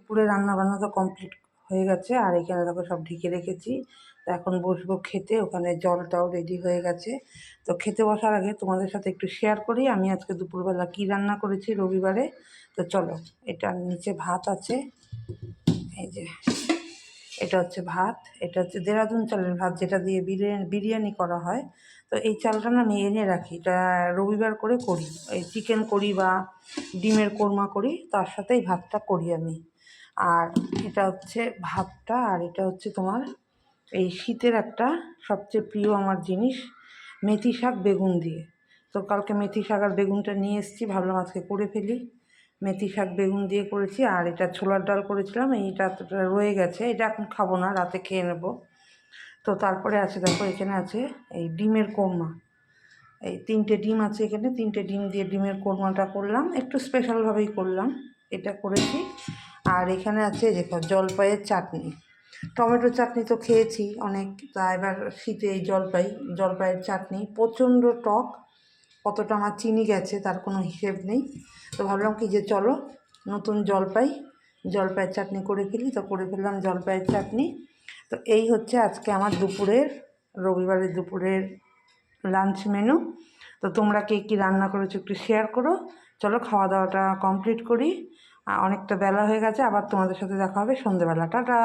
দুপুরে রান্নাবান্না তো কমপ্লিট হয়ে গেছে, আর এখানে দেখো সব ঢেকে রেখেছি। তো এখন বসবো খেতে, ওখানে জলটাও রেডি হয়ে গেছে। তো খেতে বসার আগে তোমাদের সাথে একটু শেয়ার করি আমি আজকে দুপুরবেলা কী রান্না করেছি রবিবারে। তো চলো, এটা নিচে ভাত আছে, এই যে এটা হচ্ছে ভাত, এটা হচ্ছে দেরাদুন চালের ভাত, যেটা দিয়ে বিরিয়ানি করা হয়। তো এই চালটা না আমি এনে রাখি, এটা রবিবার করে করি, এই চিকেন করি বা ডিমের কোরমা করি, তার সাথে এই ভাতটা করি আমি। আর এটা হচ্ছে ভাতটা, আর এটা হচ্ছে তোমার এই শীতের একটা সবচেয়ে প্রিয় আমার জিনিস, মেথি শাক বেগুন দিয়ে। তো কালকে মেথি শাক আর বেগুনটা নিয়ে এসেছি, ভাবলাম আজকে করে ফেলি। মেথি শাক বেগুন দিয়ে করেছি, আর এটা ছোলার ডাল করেছিলাম, এইটা রয়ে গেছে, এটা এখন খাবো না, রাতে খেয়ে নেব। তো তারপরে আছে দেখো, এখানে আছে এই ডিমের কোরমা, এই 3টে ডিম আছে এখানে, 3টে ডিম দিয়ে ডিমের কোরমাটা করলাম, একটু স্পেশালভাবেই করলাম, এটা করেছি। আর এখানে আছে দেখো জলপাইয়ের চাটনি, টমেটো চাটনি তো খেয়েছি অনেক, তা এবার শীতে এই জলপাইয়ের চাটনি প্রচণ্ড টক, কতটা আমার চিনি গেছে তার কোনো হিসেব নেই। তো ভাবলাম কি যে চলো নতুন জলপাইয়ের চাটনি করে ফেলি, তো করে ফেললাম জলপাইয়ের চাটনি। তো এই হচ্ছে আজকে আমার রবিবারের দুপুরের লাঞ্চ মেনু। তো তোমরা কে কী রান্না করেছো একটু শেয়ার করো। চলো খাওয়া দাওয়াটা কমপ্লিট করি, অনেকটা বেলা হয়ে গেছে, আবার তোমাদের সাথে দেখা হবে সন্ধেবেলা। টাটা।